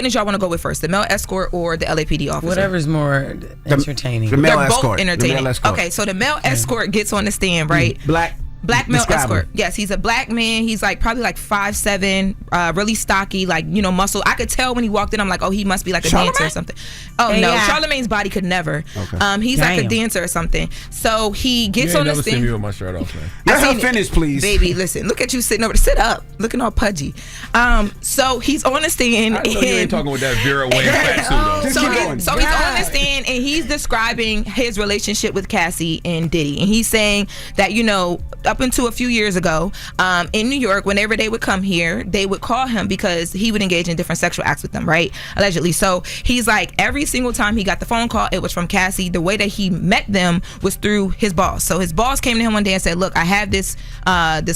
one did y'all want to go with first, the male escort or the LAPD officer? Whatever's more entertaining. The male They're escort. both entertaining. The male escort. Okay, so the male escort gets on the stand, right? Black male escort. Yes, he's a black man. He's like probably like 5'7", really stocky, like, you know, muscle. I could tell when he walked in, I'm like, oh, he must be like a dancer or something. Oh no, Charlamagne's body could never. Okay. He's like a dancer or something. So he gets on the stand. You ain't never seen me with my shirt off, man. Let her finish, please. Baby, listen, look at you sitting over. Sit up, looking all pudgy. So he's on the stand. I know you ain't talking with that Vera Wayne fat suit on. So he's on the stand and he's describing his relationship with Cassie and Diddy, and he's saying that, you know, up until a few years ago, in New York, whenever they would come here, they would call him because he would engage in different sexual acts with them, right? Allegedly. So he's like, every single time he got the phone call, it was from Cassie. The way that he met them was through his boss. So his boss came to him one day and said, look, I have this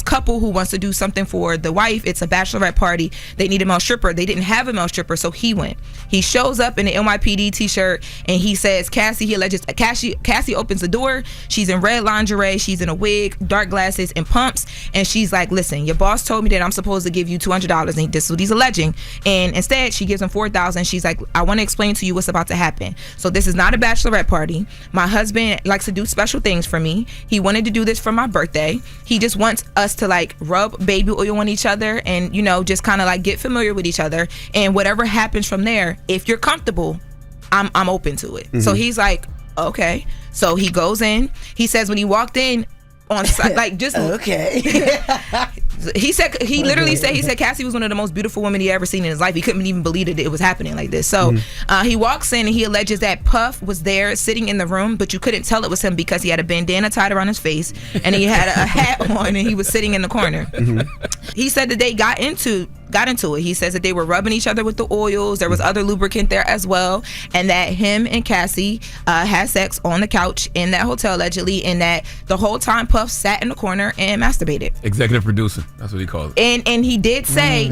couple who wants to do something for the wife. It's a bachelorette party. They need a male stripper. They didn't have a male stripper, so he went. He shows up in an NYPD t-shirt and he says, Cassie opens the door. She's in red lingerie. She's in a wig, dark glasses, and pumps. And she's like, listen, your boss told me that I'm supposed to give you $200, and this is what he's alleging. And instead, she gives him $4,000. She's like, I want to explain to you what's about to happen. So this is not a bachelorette party. My husband likes to do special things for me. He wanted to do this for my birthday. He just wants us to like rub baby oil on each other and, you know, just kind of like get familiar with each other. And whatever happens from there, if you're comfortable, I'm open to it. So he's like, okay. So he goes in. He says when he walked in, on site, like just okay. he literally said Cassie was one of the most beautiful women he ever seen in his life. He couldn't even believe that it was happening like this. So he walks in and he alleges that Puff was there sitting in the room, but you couldn't tell it was him because he had a bandana tied around his face and he had a hat on and he was sitting in the corner. He said that they got into it. He says that they were rubbing each other with the oils. There was other lubricant there as well, and that him and Cassie had sex on the couch in that hotel allegedly, and that the whole time Puff sat in the corner and masturbated. Executive producer, that's what he calls it. And he did say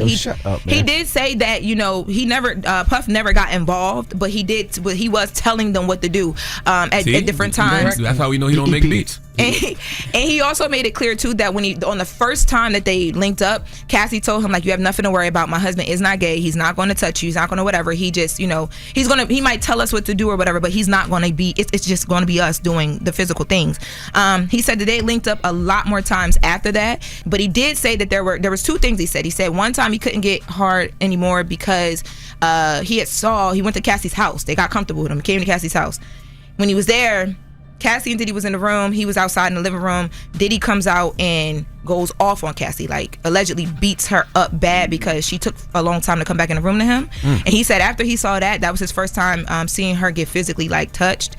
he did say that, you know, he never Puff never got involved, but he was telling them what to do at different times. That's how we know he don't make beats. And he also made it clear too that when on the first time that they linked up, Cassie told him like, you have nothing to worry about. My husband is not gay. He's not going to touch you. He's not going to whatever. He just, you know, he might tell us what to do or whatever, but he's not going to be. It's just going to be us doing the physical things. He said that they linked up a lot more times after that, but he did say that there was two things he said. He said one time he couldn't get hard anymore because he went to Cassie's house. They got comfortable with him. He came to Cassie's house. When he was there, Cassie and Diddy was in the room. He was outside in the living room. Diddy comes out and goes off on Cassie, like allegedly beats her up bad because she took a long time to come back in the room to him. And he said after he saw that was his first time seeing her get physically like touched.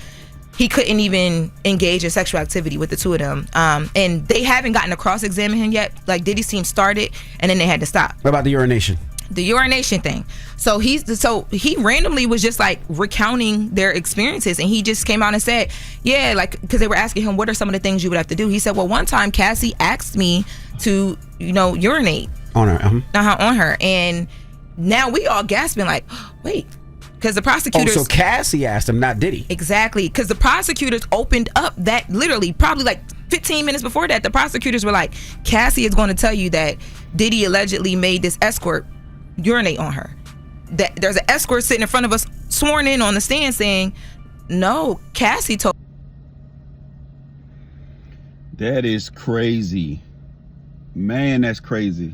He couldn't even engage in sexual activity with the two of them. And they haven't gotten to cross-examine him yet. Like Diddy's team started and then they had to stop. What about the urination? The urination thing. So he randomly was just like recounting their experiences, and he just came out and said, yeah, like, because they were asking him what are some of the things you would have to do. He said, well, one time Cassie asked me to, you know, urinate on her, on her, and now we all gasping like, wait, because the prosecutors. Oh, so Cassie asked him, not Diddy. Exactly, because the prosecutors opened up that literally probably like 15 minutes before that. The prosecutors were like, Cassie is going to tell you that Diddy allegedly made this escort urinate on her. That there's an escort sitting in front of us sworn in on the stand saying, no, Cassie told. That is crazy, man. That's crazy.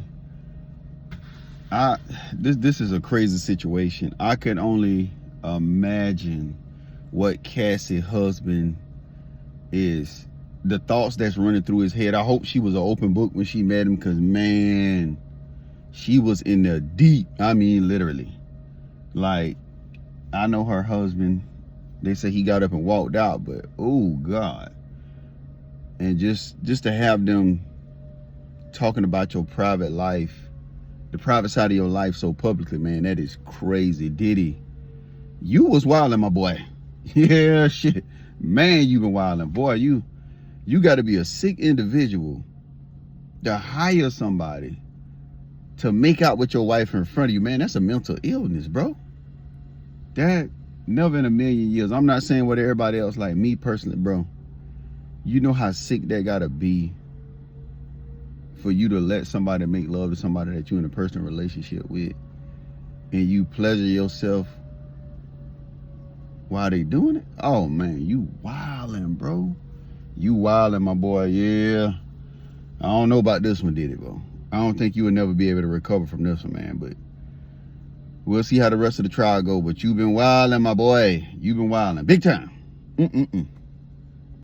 This is a crazy situation. I can only imagine what Cassie's husband is, the thoughts that's running through his head. I hope she was an open book when she met him, because man, she was in there deep. I mean, literally. Like, I know her husband, they say he got up and walked out, but oh God. And just to have them talking about your private life, the private side of your life so publicly, man, that is crazy. Diddy, you was wilding, my boy. Yeah, shit. Man, you been wilding. Boy, you got to be a sick individual to hire somebody to make out with your wife in front of you. Man, that's a mental illness, bro. That, never in a million years. I'm not saying what everybody else, like me personally, bro. You know how sick that gotta be for you to let somebody make love to somebody that you're in a personal relationship with. and you pleasure yourself while they doing it, oh man, you wildin', bro. You wildin', my boy. Yeah. I don't know about this one, Diddy, bro. I don't think you would never be able to recover from this one, man, but we'll see how the rest of the trial go. But you've been wildin', my boy. You've been wildin'. Big time.